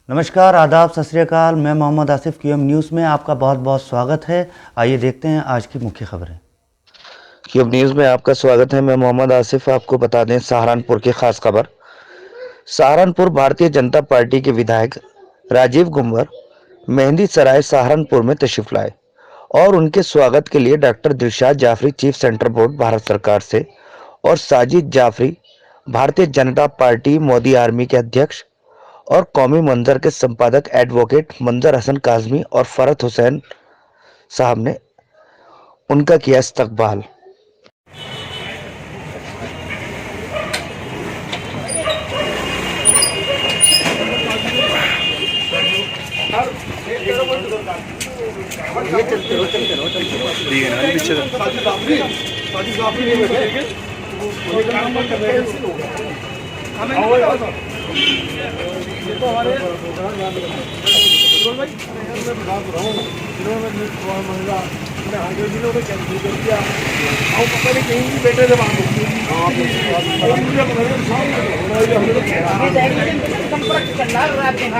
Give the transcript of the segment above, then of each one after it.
नमस्कार, आदाब, सत श्री अकाल। मैं मोहम्मद आसिफ क्यूएम न्यूज़ में आपका बहुत बहुत स्वागत है। आइए देखते हैं आज की मुख्य खबरें। क्यूएम न्यूज़ में आपका स्वागत है। मैं मोहम्मद आसिफ। आपको बता दें सहारनपुर की खास खबर। सहारनपुर भारतीय जनता पार्टी के विधायक राजीव गुंबर मेहंदी सराय सहारनपुर में तशरीफ लाए और उनके स्वागत के लिए doctor Dilshad Jafri, chief centre board Bharat सरकार से, और साजिद जाफरी, भारतीय जनता पार्टी मोदी आर्मी के अध्यक्ष और कौमी मंजर के संपादक एडवोकेट मंजर हसन काजमी और फरत हुसैन साहब ने उनका किया इस्तकबाल।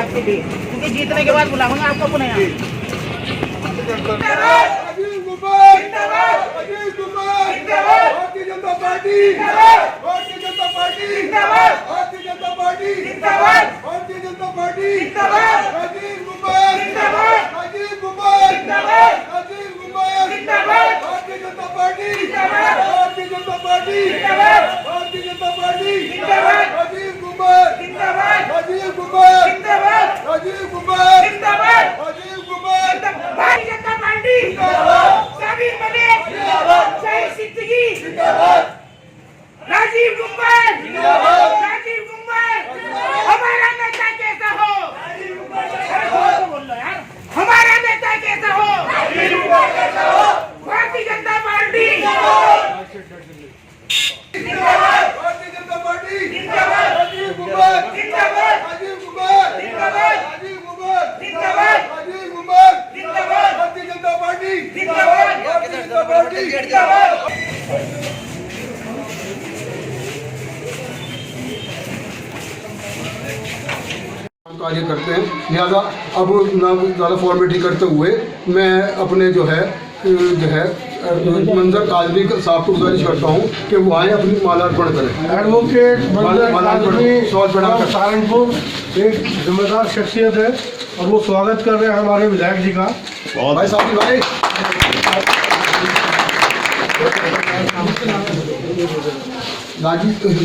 क्योंकि जीतने के बाद बुलाऊंगा आपको पुनः Bharatiya Janata party Bharatiya Janata party Bharatiya Janata party Bharatiya Janata party Rajiv Gumber Rajiv Gumber Rajiv Gumber Bharatiya Janata party Bharatiya Janata party Bharatiya Janata party Rajiv Gumber Rajiv Gumber Rajiv Gumber Rajiv Gumber Bharatiya Janata party सभी बने सही जिंदगी राजीव गुंबर राजीव गुंबर हमारा नेता कैसा हो बोल लो यार, हमारा नेता कैसा हो Bharatiya Janata party Bharatiya Janata party Rajiv Gumber Rajiv Gumber Rajiv Gumber Rajiv Gumber Bharatiya Janata party Bharatiya Janata party कार्य करते हैं, लिहाजा अब ना ज़्यादा फॉर्मेलिटी करते हुए मैं अपने जो है मंजर काजमी साहब को गुजारिश करता हूँ कि वो आए अपनी मालार्पण करें। एडवोकेट मंजर काजमी सहारनपुर एक जिम्मेदार शख्सियत है और वो स्वागत कर रहे हैं हमारे विधायक जी का। भाई साहब भाई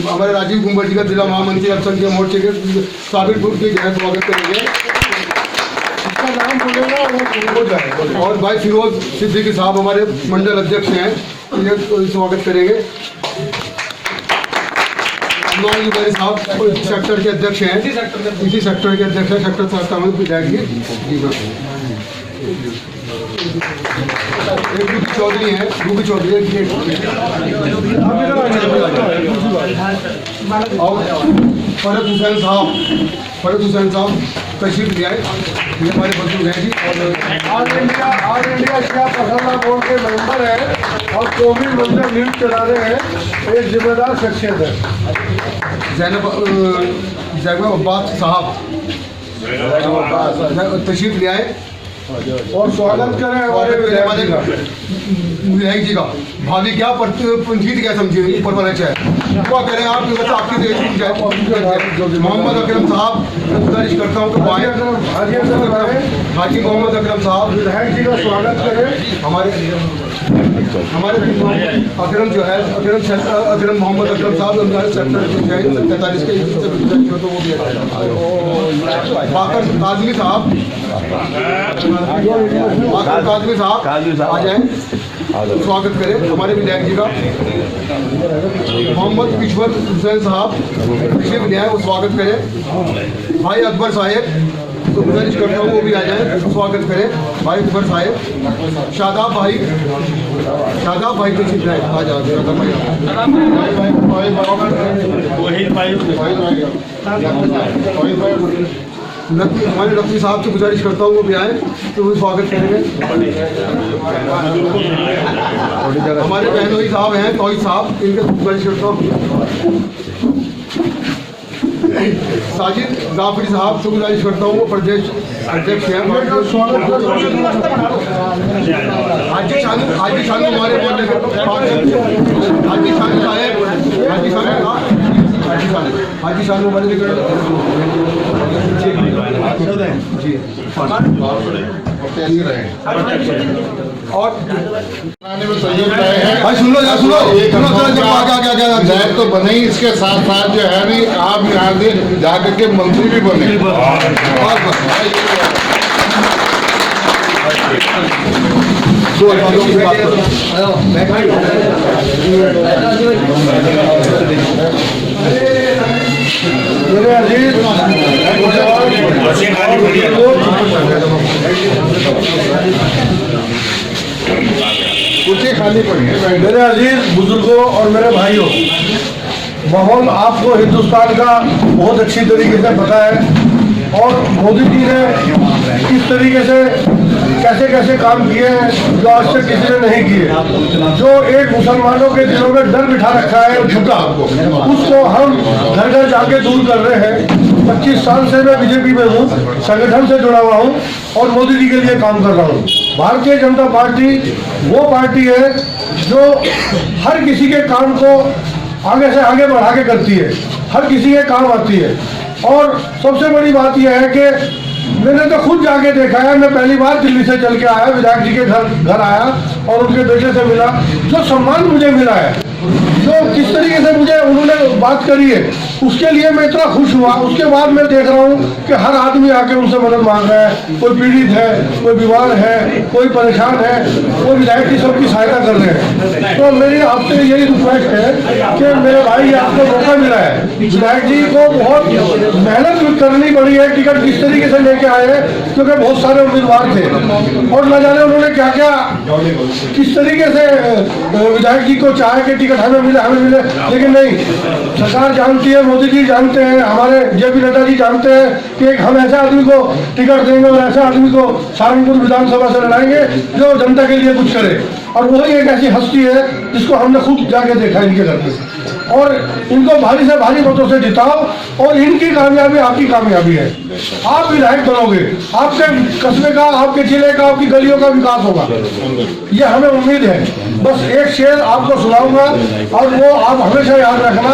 हमारे राजीव गुंबर जी का जिला महामंत्री अल्पसंख्यक मोर्चे के साबिरपुर के गैर स्वागत करेंगे। इसका नाम बोलेगा वो जाए। और भाई फिरोज सिद्दीकी साहब हमारे मंडल अध्यक्ष हैं, ये स्वागत करेंगे। भाई साहब सेक्टर के अध्यक्ष हैं, इसी सेक्टर के अध्यक्ष हैं, सेक्टर विधायक जी। एक चौधरी हैं, रूबी चौधरी और फरत हुसैन साहब तशरीफ ले आए। ये हमारे बुजुर्ग हैं जी और ऑल इंडिया क्या पसंदा बोर्ड के मेंबर हैं और कौमी मंदिर न्यूज चला रहे हैं। एक जिम्मेदार शख्सियत है। जैनब अब्बास साहब तशरीफ ले आए और स्वागत करें हमारे विधायक जी का। भाभी क्या पंजीत क्या समझे ऊपर वाला चाहे क्या करें आप, आपकी मोहम्मद अकरम साहब गुजारिश करता हूँ कि हाजी मोहम्मद अकरम साहब विधायक जी का स्वागत करें। हमारे अकरम जो है अकरम मोहम्मद अकरम साहब सेक्टर 43 के तो वो भी बाकर काजमी साहब आ जाएं, स्वागत करें हमारे विधायक जी का। मोहम्मद किशवर हुसैन साहब कृषि विधायक वो स्वागत करें। भाई अकबर साहेब तो गुजारिश करता हूँ वो भी आ जाए, स्वागत करें भाई अकबर साहेब। शादाब भाई तो ठीक है, आ जाओ शादाब भाई। हमारे नकवी साहब से गुजारिश करता हूँ वो भी आए तो वो स्वागत करेंगे। हमारे बहनोई साहब हैं, तोई साहब, इनके गुजारिश करता हूँ। साजिद जाफरी साहब से गुजारिश करता हूँ वो प्रदेश अध्यक्ष हैं। हाजी शानू हमारे बोलने के हाजी शानू साहब हाजी शानू हमारे जी और भाई सुन लो विधायक तो बने ही, इसके साथ साथ जो है नहीं आप यहाँ से जाकर के मंत्री भी बने। मेरे अजीज कुर्सी खाली पड़ी है। मेरे अजीज बुजुर्गों और मेरे भाइयों, माहौल आपको हिंदुस्तान का बहुत अच्छी तरीके से पता है और मोदी जी ने किस तरीके से कैसे कैसे काम किए हैं जो आज तक किसी ने नहीं किए। जो एक मुसलमानों के दिलों में डर बिठा रखा है झूठा, उसको हम घर घर जाके दूर कर रहे हैं। 25 साल से मैं बीजेपी में हूँ, संगठन से जुड़ा हुआ हूँ और मोदी जी के लिए काम कर रहा हूँ। भारतीय जनता पार्टी वो पार्टी है जो हर किसी के काम को आगे से आगे बढ़ा के करती है, हर किसी के काम आती है। और सबसे बड़ी बात यह है कि मैंने तो खुद जाके देखा है। मैं पहली बार दिल्ली से चल के आया, विधायक जी के घर आया और उनके बेटे से मिला। जो सम्मान मुझे मिला है, जो किस तरीके से मुझे उन्होंने बात करी है, उसके लिए मैं इतना खुश हुआ। उसके बाद मैं देख रहा हूँ कि हर आदमी आके उनसे मदद मांग रहा है। कोई पीड़ित है, कोई बीमार है, कोई परेशान है, वो विधायक जी सबकी सहायता कर रहे हैं। तो मेरी आपसे यही रिक्वेस्ट है कि मेरे भाई आपको मौका मिला है। विधायक जी को बहुत मेहनत करनी पड़ी है, टिकट किस तरीके से लेके आए हैं, क्योंकि बहुत सारे उम्मीदवार थे और न जाने उन्होंने क्या क्या किस तरीके से विधायक जी को चाहे कि टिकट हमें मिले, लेकिन नहीं। सरकार जानती है, मोदी जी जानते हैं, हमारे जेपी नड्डा जी जानते हैं कि हम ऐसे आदमी को टिकट देंगे और ऐसे आदमी को सहारनपुर विधानसभा से लड़ाएंगे जो जनता के लिए कुछ करे। और वही एक ऐसी हस्ती है जिसको हमने खुद जाके देखा इनके घर पे। और इनको भारी से भारी मतों से जिताओ और इनकी कामयाबी आपकी कामयाबी है। आप विधायक बनोगे, आपके कस्बे का, आपके जिले का, आपकी गलियों का विकास होगा, ये हमें उम्मीद है। बस एक शेर आपको सुनाऊंगा और वो आप हमेशा याद रखना।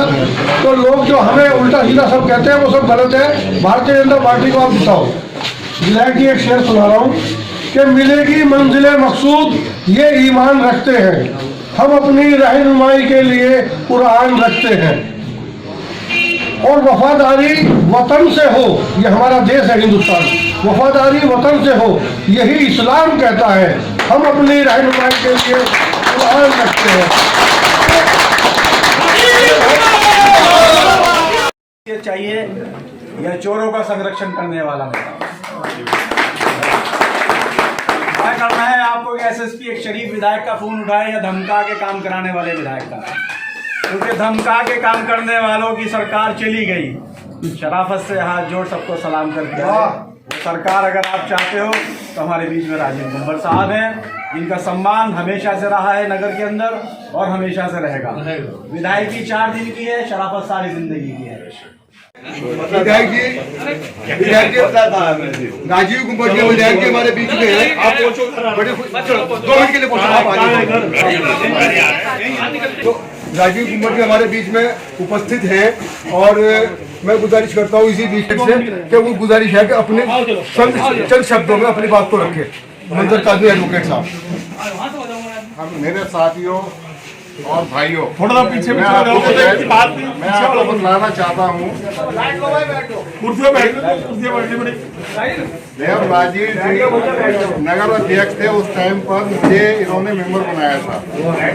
तो लोग जो हमें उल्टा सीधा सब कहते हैं वो सब गलत है। भारतीय जनता पार्टी को आप जिताओ। विधायक जी एक शेर सुना रहा हूँ कि मिलेगी मंजिले मकसूद ये ईमान रखते हैं, हम अपनी रहनुमाई के लिए कुरान रखते हैं और वफादारी वतन से हो, ये हमारा देश है हिंदुस्तान, वफादारी वतन से हो यही इस्लाम कहता है, हम अपनी रहनुमाई के लिए कुरान रखते हैं। चाहिए यह चोरों का संरक्षण करने वाला नेता। क्या करना है आपको? एसएसपी एक शरीफ विधायक का फोन उठाए या धमका के काम कराने वाले विधायक का? क्योंकि धमका के काम करने वालों की सरकार चली गई। शराफत से हाथ जोड़ सबको सलाम करके सरकार अगर आप चाहते हो तो हमारे बीच में राजीव गुंबर साहब हैं, जिनका सम्मान हमेशा से रहा है नगर के अंदर और हमेशा से रहेगा। विधायकी 4 दिन की है, शराफत सारी जिंदगी की है। विधायक जी राजीव गुंबर जी विधायक जी हमारे बीच में है। आप पहुंचो, बड़े 2 मिनट के लिए पहुंचो आप आगे। तो राजीव गुंबर जी हमारे बीच में उपस्थित हैं और मैं गुजारिश करता हूँ इसी बीच से कि वो गुजारिश है कि अपने चंद शब्दों में अपनी बात को रखें। मंजर काजमी एडवोकेट साहब। हम मेरे साथियों और भाइयों, थोड़ा पीछे मैं आपको बताना चाहता हूँ, जब राजीव जी नगर अध्यक्ष थे उस टाइम पर मुझे इन्होंने मेंबर बनाया था।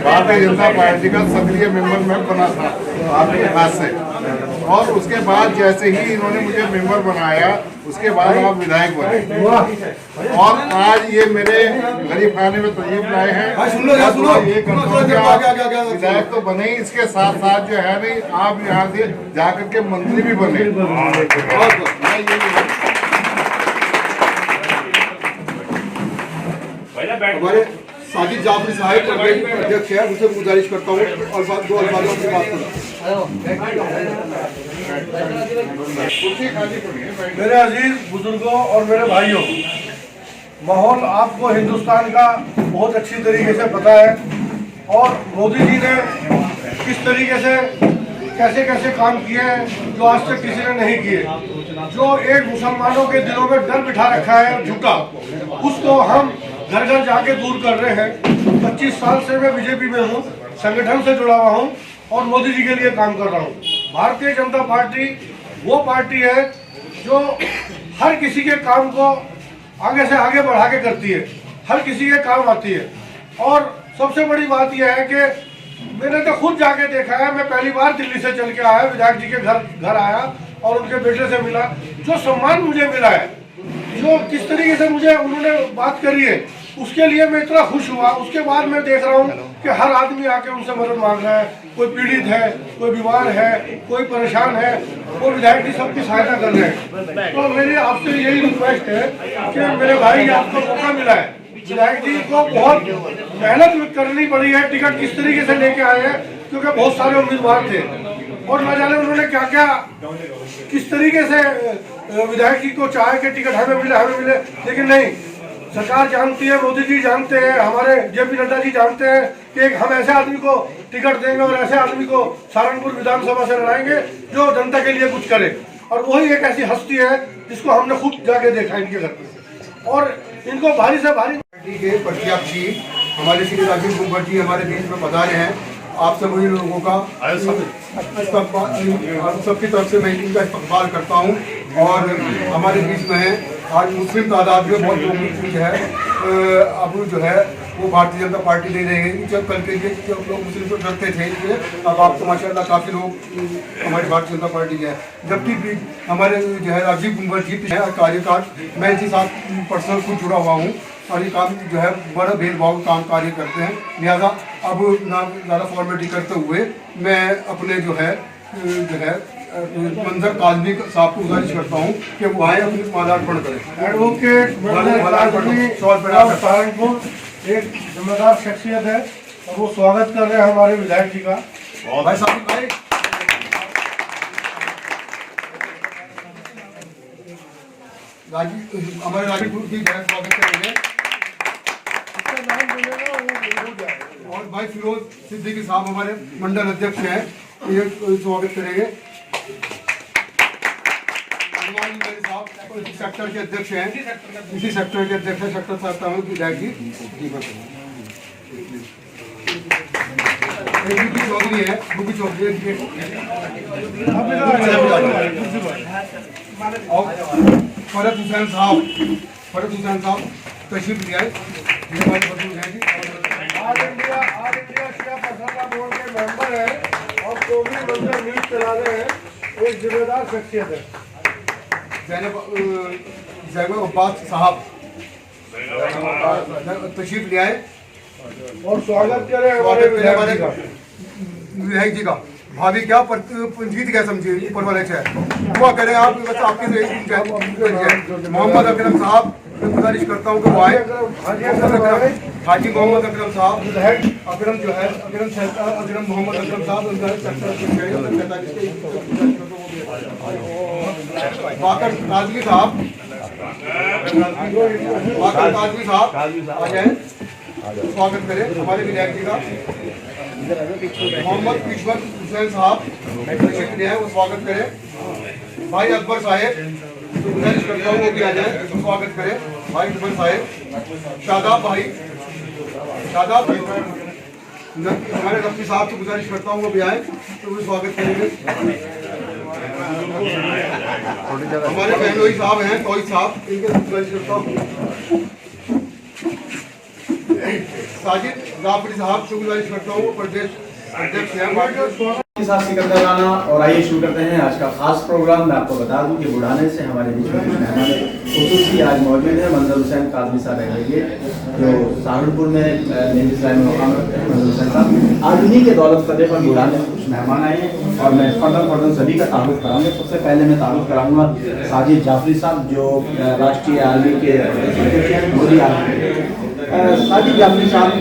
भारतीय जनता पार्टी का सक्रिय मेंबर मैं बना था आपके हाथ से, और उसके बाद जैसे ही इन्होंने मुझे मेंबर बनाया उसके बाद आप विधायक बने। और आज ये मेरे गरीब खाने में तजवीज़ लाए हैं। विधायक तो बने ही, इसके साथ साथ जो है नहीं आप यहाँ से जाकर के मंत्री भी बने। हमारे साजिद जाफरी साहब प्रदेश अध्यक्ष है, उनसे गुजारिश करता हूँ दो अल्फाजों की बात करें। मेरे अजीज बुजुर्गों और मेरे भाइयों, माहौल आपको हिंदुस्तान का बहुत अच्छी तरीके से पता है और मोदी जी ने किस तरीके से कैसे कैसे काम किए हैं जो आज तक किसी ने नहीं किए। जो एक मुसलमानों के दिलों में डर बिठा रखा है झूठा, उसको हम घर घर जाके दूर कर रहे हैं। 25 साल से मैं बीजेपी में हूँ, संगठन से जुड़ा हुआ हूँ और मोदी जी के लिए काम कर रहा हूँ। भारतीय जनता पार्टी वो पार्टी है जो हर किसी के काम को आगे से आगे बढ़ा के करती है, हर किसी के काम आती है। और सबसे बड़ी बात यह है कि मैंने तो खुद जाके देखा है, मैं पहली बार दिल्ली से चल के आया, विधायक जी के घर आया और उनके बेटे से मिला। जो सम्मान मुझे मिला है, जो किस तरीके से मुझे उन्होंने बात करी है, उसके लिए मैं इतना खुश हुआ। उसके बाद मैं देख रहा हूँ कि हर आदमी आके उनसे मदद मांग रहा है। कोई पीड़ित है, कोई बीमार है, कोई परेशान है, वो विधायक जी सबकी सहायता कर रहे हैं। तो मेरी आपसे यही रिक्वेस्ट है कि मेरे भाई आपको मौका मिला है, विधायक जी को बहुत मेहनत करनी पड़ी है, टिकट किस तरीके से लेके आए हैं, क्योंकि बहुत सारे उम्मीदवार थे और न जाने उन्होंने क्या क्या किस तरीके से विधायक जी को चाहे कि टिकट हमें मिले, लेकिन नहीं, सरकार जानती है, मोदी जी जानते हैं, हमारे जेपी नड्डा जी जानते हैं कि हम ऐसे आदमी को टिकट देंगे और ऐसे आदमी को सहारनपुर विधानसभा से लड़ाएंगे जो जनता के लिए कुछ करे। और वही एक ऐसी हस्ती है जिसको हमने खुद जाके देखा इनके घर पे और इनको भारी से भारी पार्टी के प्रत्याशी हमारे श्री राजीव कुमार जी हमारे बीच में पधारे हैं। आप सभी लोगों का सबकी तरफ से मैं इनका इस्तकबाल करता हूं और हमारे बीच में है आज मुस्लिम तादाद में बहुत लोग है। अब जो है वो भारतीय जनता पार्टी नहीं रहेगी। जब कल के लिए जब लोग मुस्लिम को डरते थे, इसलिए अब आप तो माशाल्लाह काफ़ी लोग हमारी भारतीय जनता पार्टी के हैं। जबकि भी हमारे जो है राजीव कुमार जी है कार्यकाल, मैं इसी साथ पर्सनल खुद जुड़ा हुआ हूँ और ये काम जो है बड़ा भेदभाव काम कार्य करते हैं। लिहाजा अब ना ज़्यादा फॉर्मेलिटी करते हुए मैं अपने जो है मंजर काजमी साहब को गुजारिश करता हूँ कि वो आए अपनी मालार्पण करें। एडवोकेट सहारनपुर एक जिम्मेदार शख्सियत है और वो स्वागत कर रहे हैं हमारे विधायक जी का। भाई साहब भाई हमारे राजीव जी स्वागत करेंगे और भाई फिरोज सिद्दीकी साहब हमारे मंडल अध्यक्ष हैं, ये स्वागत करेंगे। साहब इसी सेक्टर के अध्यक्ष हैं, इसी सेक्टर के अध्यक्ष हैं सेक्टर साहब विधायक जी चौधरी है, बुकी चौधरी और फरत हुसैन साहब तशरीफ ले आए। आज इंडिया शिया फैसला बोर्ड के मेंबर है और चौधरी मंजर न्यूज चला रहे हैं, एक जिम्मेदार शख्सियत है। जैनब अब्बास साहब तशरीफ ले आए और स्वागत करें हमारे विधायक जी का। भाभी क्या जीत क्या समझिए, ऊपर वाले चाहे हुआ करें आप, बस आपके मोहम्मद अकरम साहब गुजारिश करता हूँ कि वो आए। हाजी मोहम्मद अकरम साहब, अकरम जो है अकरम मोहम्मद अकरम साहब बाकर काजमी साहब आ जाए, स्वागत करें हमारे विधायक जी का। मोहम्मद किशवर हुसैन साहब वो स्वागत करें। भाई अकबर साहेब गुजारिश करता हूँ वो भी आ जाए, स्वागत करें भाई अकबर साहेब। शादाब हमारे रफी साहब को गुजारिश करता हूँ वो भी आए तो भी स्वागत करेंगे। हमारे बहनोई साहब हैं, तोई साहब, इनके गुजारिश करता हूँ। साजिद जाफरी साहब को गुजारिश करता हूँ, प्रदेश अध्यक्ष हैं। के साथ सिकंदर राना। और आइए शुरू करते हैं आज का खास प्रोग्राम। मैं आपको बता दूं कि बुढ़ाने से हमारे बीच में कुछ मेहमान खुसूसी आज मौजूद है। मंजर हुसैन काजमी साहब रहेंगे जो सहारनपुर में मेहंदी में मुकाम रखते हैं। मंजर हुसैन साहब आज उन्हीं के दौलत फतेह पर बुढ़ाने से कुछ मेहमान आए हैं और मैं फर्दन सभी का तारुफ कराऊंगा। सबसे पहले मैं तारुफ कराऊंगा साजिद जाफरी साहब जो राष्ट्रीय आर्मी के मोदी आर्मी साजिद जाफरी साहब,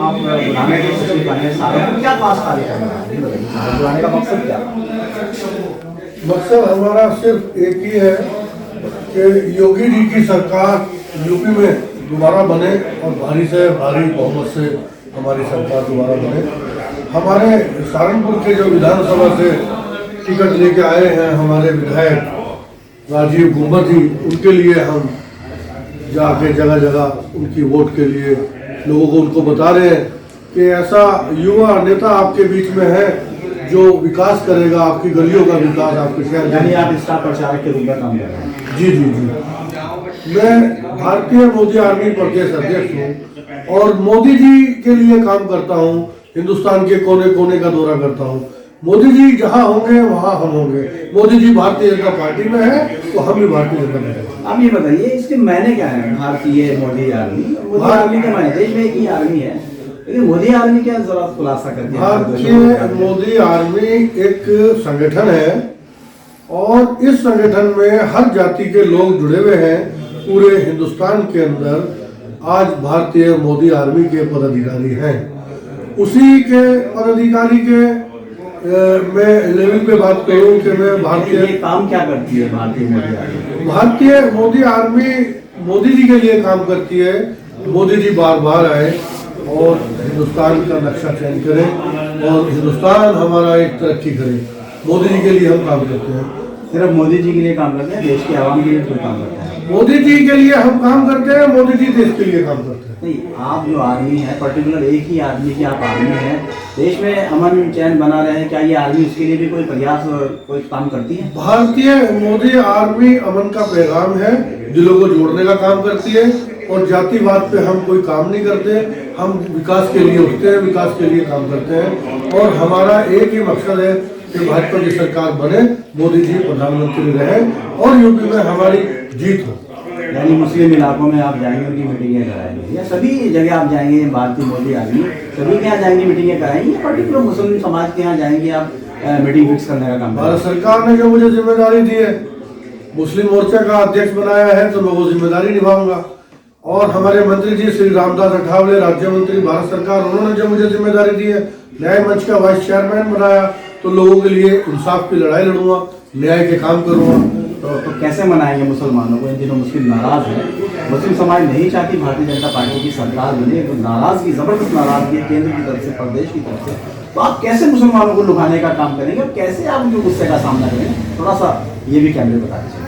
आप बुलाने के सचिव बने साहब, क्या खास कार्य कर रहे हैं, बुलाने का मकसद क्या है? मकसद हमारा सिर्फ एक ही है कि योगी जी की सरकार यूपी में दोबारा बने और भारी से भारी बहुमत से हमारी सरकार दोबारा बने। हमारे सहारनपुर के जो विधानसभा से टिकट लेके आए हैं हमारे विधायक राजीव गुम्बर जी, उनके लिए हम जाके जगह जगह उनकी वोट के लिए लोगों को उनको बता रहे हैं कि ऐसा युवा नेता आपके बीच में है जो विकास करेगा, आपकी गलियों का विकास, आपके शहर। यानी आप स्टार प्रचारक के रूप में काम कर रहे हैं? जी जी जी, मैं भारतीय मोदी आर्मी प्रदेश अध्यक्ष हूँ और मोदी जी के लिए काम करता हूँ। हिंदुस्तान के कोने कोने का दौरा करता हूँ। मोदी जी जहाँ होंगे वहाँ हम होंगे। मोदी जी भारतीय जनता पार्टी में है तो हम भी भारतीय जनता में हैं। आप ये बताइए इसके मायने क्या है? भारतीय मोदी आर्मी, मोदी आर्मी के मायने, देश में एक ही आर्मी है, लेकिन मोदी आर्मी क्या जरा खुलासा करते हैं। भारतीय मोदी आर्मी एक संगठन है और इस संगठन में हर जाति के लोग जुड़े हुए हैं। पूरे हिंदुस्तान के अंदर आज भारतीय मोदी आर्मी के पदाधिकारी हैं। उसी के पदाधिकारी के मैं लेवल पे बात करूं कि मैं भारतीय काम क्या करती है भारतीय मोदी आर्मी? भारतीय मोदी आर्मी मोदी जी के लिए काम करती है। मोदी जी बार बार आए और हिंदुस्तान का नक्शा चेंज करें और हिंदुस्तान हमारा एक तरक्की करे। मोदी जी के लिए हम काम करते हैं। सिर्फ मोदी जी के लिए काम करते हैं, देश के आवाम के लिए कोई काम करते हैं? मोदी जी के लिए हम काम करते हैं, मोदी जी देश के लिए काम करते हैं। नहीं, आप जो आर्मी है, पर्टिकुलर एक ही आदमी की आप आर्मी है, देश में अमन चैन बना रहे, क्या ये आर्मी उसके लिए भी कोई प्रयास और कोई काम करती है? भारतीय मोदी आर्मी अमन का पैगाम है, दिलों को जोड़ने का काम करती है और जातिवाद पे हम कोई काम नहीं करते। हम विकास के लिए उठते हैं, विकास के लिए काम करते हैं और हमारा एक ही मकसद है कि भाजपा की सरकार बने, मोदी जी प्रधानमंत्री रहे और यूपी में हमारी जीत हो। यानी मुस्लिम इलाकों में आप जाएंगे, उनकी मीटिंगें कराएंगे, या सभी जगह आप जाएंगे, भारतीय मोदी आर्मी सभी के यहाँ जाएंगे, मीटिंगें कराएंगे, पर्टिकुलर मुस्लिम समाज के यहाँ जाएंगे, आप मीटिंग फिक्स करने का काम? भारत सरकार ने जो मुझे जिम्मेदारी दी है, मुस्लिम मोर्चा का अध्यक्ष बनाया है, तो मैं वो जिम्मेदारी निभाऊंगा। और हमारे मंत्री जी श्री रामदास अठावले, राज्य मंत्री भारत सरकार, उन्होंने जो मुझे जिम्मेदारी दी है, न्याय मंच का वाइस चेयरमैन बनाया, तो लोगों के लिए इंसाफ की लड़ाई लड़ूंगा, न्याय के काम करूंगा। तो कैसे मनाएंगे मुसलमानों को? इन दिनों मुस्लिम नाराज है, मुस्लिम समाज नहीं चाहती भारतीय जनता पार्टी की सरकार बने, तो नाराजगी, जबरदस्त नाराजगी है केंद्र की तरफ से, प्रदेश की तरफ से। तो आप कैसे मुसलमानों को लुभाने का काम करेंगे और कैसे आप उनके गुस्से का सामना करेंगे? थोड़ा सा ये भी कैमरे बता दीजिए।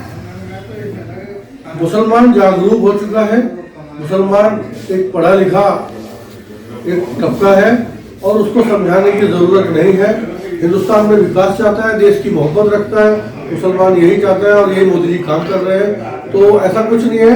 मुसलमान जागरूक हो चुका है। मुसलमान एक पढ़ा लिखा एक तबका है और उसको समझाने की जरूरत नहीं है। हिंदुस्तान में विकास चाहता है, देश की मोहब्बत रखता है, मुसलमान यही चाहता है और यही मोदी जी काम कर रहे हैं। तो ऐसा कुछ नहीं है।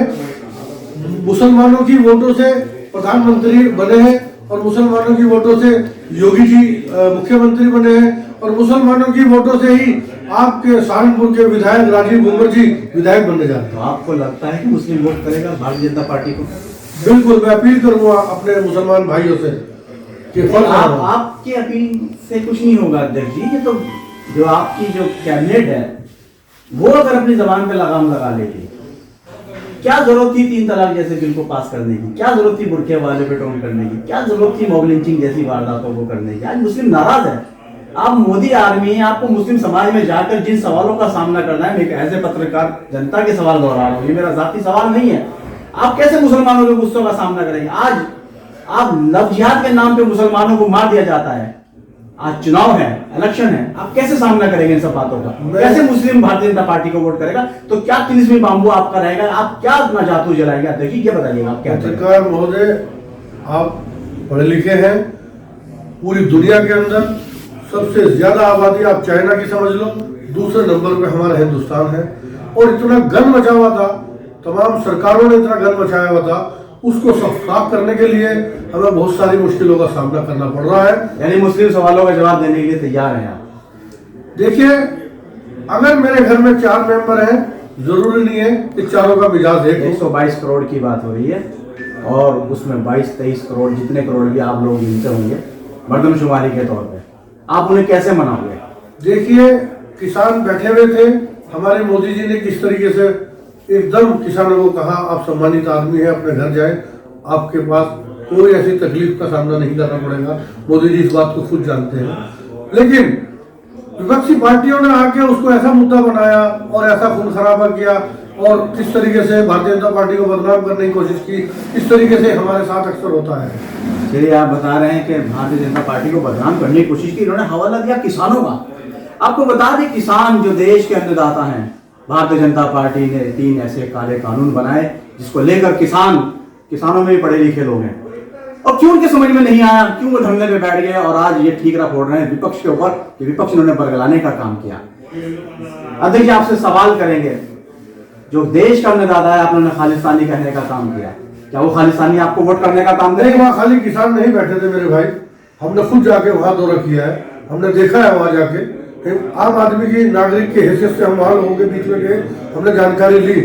मुसलमानों की वोटों से प्रधानमंत्री बने हैं और मुसलमानों की वोटों से योगी जी मुख्यमंत्री बने हैं और मुसलमानों की वोटों से ही आपके सहारनपुर के विधायक राजीव गुम्बर जी विधायक बनने जाते हैं। तो आपको लगता है कि मुस्लिम वोट करेगा भारतीय जनता पार्टी को? बिल्कुल, मैं अपील करूंगा अपने मुसलमान भाइयों से कि आपकी अपील से कुछ नहीं होगा अध्यक्ष जी। ये तो जो आपकी जो कैबिनेट है वो अगर अपनी जबान पे लगाम लगा लेगी, क्या जरूरत थी 3 तलाक जैसे बिल को पास करने की? क्या जरूरत थी बुरखे वाले पे टोन करने की? क्या जरूरत थी मॉब लिंचिंग जैसी वारदातों को करने की? आज मुस्लिम नाराज है। आप मोदी आर्मी हैं, आपको मुस्लिम समाज में जाकर जिन सवालों का सामना करना है, मैं ऐसे पत्रकार जनता के सवाल दोहरा रहा हूँ, ये मेरा जाती सवाल नहीं है। आप कैसे मुसलमानों के गुस्सों का सामना करेंगे? आज आप लव जिहाद के नाम पे मुसलमानों को मार दिया जाता है, आज चुनाव है, इलेक्शन है, आप कैसे सामना करेंगे इन सब बातों का? कैसे मुस्लिम भारतीय जनता पार्टी को वोट करेगा? तो क्या तिलिस्मी बाम्बू आपका रहेगा? आप क्या अपना जादू जलाएंगे? देखिए, ये बताइएगा आप क्या? पत्रकार महोदय, आप पढ़े लिखे हैं। पूरी दुनिया के अंदर सबसे ज्यादा आबादी आप चाइना की समझ लो, दूसरे नंबर पे हमारा हिंदुस्तान है। और इतना गन मचा हुआ था, तमाम सरकारों ने इतना गन मचाया हुआ था, उसको साफ करने के लिए हमें बहुत सारी मुश्किलों का सामना करना पड़ रहा है। यानी मुस्लिम सवालों का जवाब देने के लिए तैयार हैं आप? देखिए, अगर मेरे घर में 4 मेंबर हैं, जरूरी नहीं है कि चारों का मिजाज एक हो। 122 करोड़ की बात हो रही है और उसमें 22-23 करोड़ जितने करोड़ भी आप लोग गिनते होंगे मर्दमशुमारी के तौर पे, आप उन्हें कैसे मनाओगे? देखिए, किसान बैठे हुए थे, हमारे मोदी जी ने किस तरीके से एकदम किसानों को कहा आप सम्मानित आदमी है, अपने घर जाए, आपके पास कोई ऐसी तकलीफ का सामना नहीं करना पड़ेगा। मोदी जी इस बात को खुद जानते हैं। लेकिन विपक्षी पार्टियों ने आके उसको ऐसा मुद्दा बनाया और ऐसा खून खराबा किया और किस तरीके से भारतीय जनता पार्टी को बदनाम करने की कोशिश की, इस तरीके से हमारे साथ अक्सर होता है। चलिए, आप बता रहे हैं कि भारतीय जनता पार्टी को बदनाम करने की कोशिश की, इन्होंने हवाला दिया किसानों का। आपको बता दें, किसान जो देश के अन्नदाता हैं, भारतीय जनता पार्टी ने 3 ऐसे काले कानून बनाए जिसको लेकर किसानों में भी पढ़े लिखे लोग हैं, और क्यों उनके समझ में नहीं आया, क्यों वो धरने पे बैठ गए और आज ये ठीकरा फोड़ रहे हैं विपक्ष के ऊपर कि विपक्ष ने बरगलाने का काम किया। अब देखिए, आपसे सवाल करेंगे, जो देश का अन्नदाता है आपने खालिस्तानी कहने का काम किया, क्या वो खालिस्तानी आपको वोट करने का काम करेगा? वहाँ खाली किसान नहीं बैठे थे मेरे भाई, हमने खुद जाके वहाँ दौरा किया है, हमने देखा है वहाँ जाके। आम आदमी की नागरिक की हैसियत से हम वहाँ लोगों के बीच में गए, हमने जानकारी ली,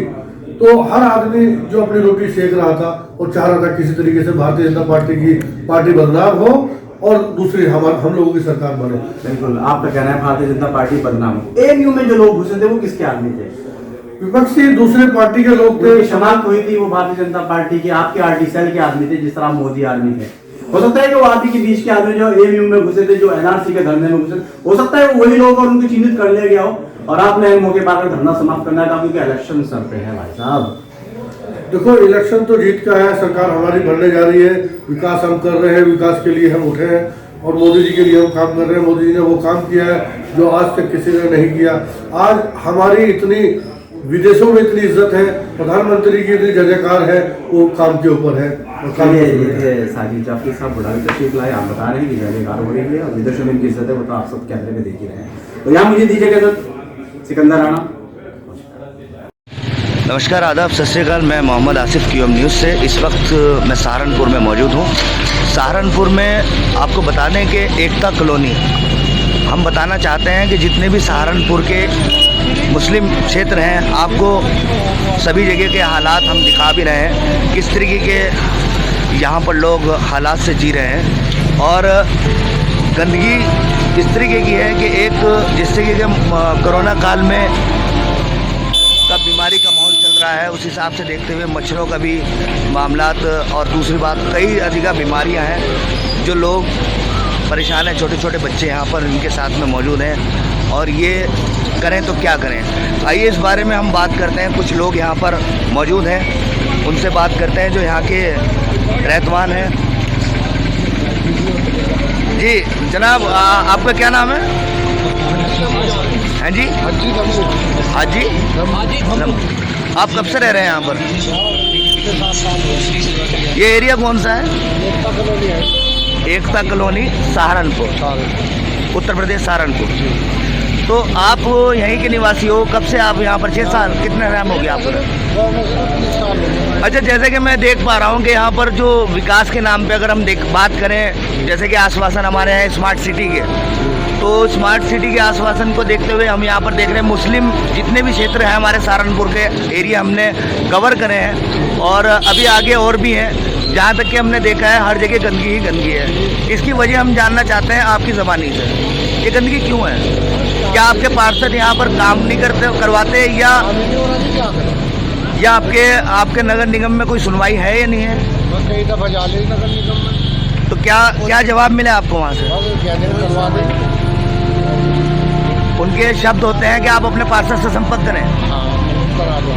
तो हर आदमी जो अपनी रोटी सेक रहा था और चाह रहा था किसी तरीके से भारतीय जनता पार्टी बदनाम हो और दूसरी हम लोगों की सरकार बने। बिल्कुल, आपका कहना है भारतीय जनता पार्टी बदनाम हो। एएमयू में जो लोग घुसे थे वो किसके आदमी थे? विपक्षी दूसरे पार्टी के लोग थे। शनाख्त हुई थी, वो भारतीय जनता पार्टी के आपके आरटी सेल के आदमी थे, जिस तरह मोदी आदमी थे। हो सकता है कि वो आदमी के बीच के आदमी जो एएमयू में घुसे थे, जो एनआरसी के धरने में घुसे, हो सकता है वो वही लोग और उनको चिन्हित कर लिया गया हो और आपने मौके पर धरना समाप्त करना था क्योंकि इलेक्शन सर पे है। भाई साहब देखो, इलेक्शन तो जीत का है, सरकार हमारी बनने जा रही है, विकास हम कर रहे हैं, विकास के लिए हम उठे हैं और मोदी जी के लिए हम काम कर रहे हैं। मोदी जी ने वो काम किया है जो आज तक किसी ने नहीं किया। आज हमारी इतनी विदेशों में इतनी इज्जत है, प्रधानमंत्री की इतनी जयकार है, वो काम के ऊपर है। साजिद जाफरी साहब बुढ़ाई तशरीफ लाए, आप बता रहे हैं कि जयकार हो रही है और विदेशों में इनकी इज्जत है, वो तो आप सब कैमरे में देख ही रहे हैं। तो यहाँ मुझे दीजिएगा सिकंदर राणा। नमस्कार, आदाब, सत श्री अकाल। मैं मोहम्मद आसिफ क्यूएम न्यूज़ से। इस वक्त मैं सहारनपुर में मौजूद हूँ। सहारनपुर में आपको बता दें कि एकता कॉलोनी, हम बताना चाहते हैं कि जितने भी सहारनपुर के मुस्लिम क्षेत्र हैं, आपको सभी जगह के हालात हम दिखा भी रहे हैं, किस तरीके के यहाँ पर लोग हालात से जी रहे हैं। और गंदगी इस तरीके की है कि एक जिस तरीके के कोरोना काल में का बीमारी का माहौल चल रहा है, उस हिसाब से देखते हुए मच्छरों का भी मामलात, और दूसरी बात कई अधिक बीमारियां हैं जो लोग परेशान हैं। छोटे छोटे बच्चे यहाँ पर इनके साथ में मौजूद हैं और ये करें तो क्या करें। आइए इस बारे में हम बात करते हैं। कुछ लोग यहाँ पर मौजूद हैं, उनसे बात करते हैं जो यहाँ के रहतमान हैं। जी जनाब, आपका क्या नाम है? हाँ जी, हाजी। आप कब से रह रहे हैं यहाँ पर? ये एरिया कौन सा है? एकता कॉलोनी, सहारनपुर, उत्तर प्रदेश, सहारनपुर। तो आप यहीं के निवासी हो? कब से आप यहाँ पर? 6 साल? कितने टाइम हो गया आपको? अच्छा, जैसे कि मैं देख पा रहा हूँ कि यहाँ पर जो विकास के नाम पे अगर हम बात करें, जैसे कि आश्वासन हमारे हैं स्मार्ट सिटी के, तो स्मार्ट सिटी के आश्वासन को देखते हुए हम यहाँ पर देख रहे हैं मुस्लिम जितने भी क्षेत्र हैं हमारे सहारनपुर के एरिया हमने कवर करे हैं और अभी आगे और भी हैं, जहाँ तक कि हमने देखा है हर जगह गंदगी ही गंदगी है। इसकी वजह हम जानना चाहते हैं आपकी ज़बानी से, ये गंदगी क्यों है? क्या आपके पार्षद यहाँ पर काम नहीं करवाते या आपके नगर निगम में कोई सुनवाई है या नहीं है? कई दफा जा ले नगर निगम में, तो क्या जवाब मिला आपको वहाँ से? उनके शब्द होते हैं कि आप अपने पार्षद से संपर्क करें।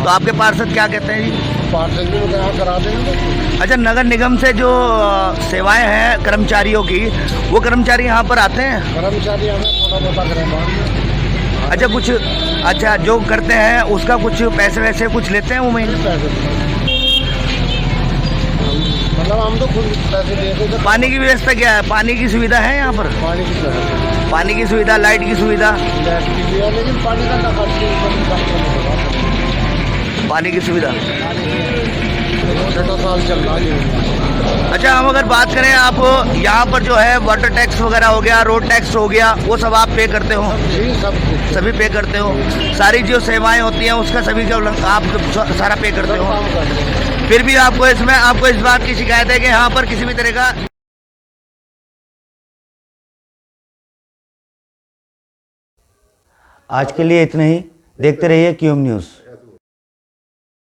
तो आपके पार्षद क्या कहते हैं जी? पार्षद भी करा देंगे। अच्छा, नगर निगम से जो सेवाएं हैं कर्मचारियों की, वो कर्मचारी यहाँ पर आते हैं? कर्मचारी हमें थोड़ा बहुत करें। अच्छा, कुछ अच्छा जो करते हैं उसका कुछ पैसे वैसे कुछ लेते हैं वो महीने? मतलब हम तो खुद पैसे देते थे। पानी की व्यवस्था क्या है? पानी की सुविधा है यहाँ पर? पानी की सुविधा, लाइट की सुविधा? लेकिन पानी का पानी की सुविधा 6 साल चल रहा है। अच्छा, हम अगर बात करें, आप यहाँ पर जो है वाटर टैक्स वगैरह हो गया, रोड टैक्स हो गया, वो सब आप पे करते हो? सभी पे करते हो? सारी जो सेवाएं होती हैं उसका सभी का आप सारा पे करते हो? फिर भी आपको इस बात की शिकायत है कि यहाँ पर किसी भी तरह का। आज के लिए इतना ही। देखते रहिए क्यूएम न्यूज़।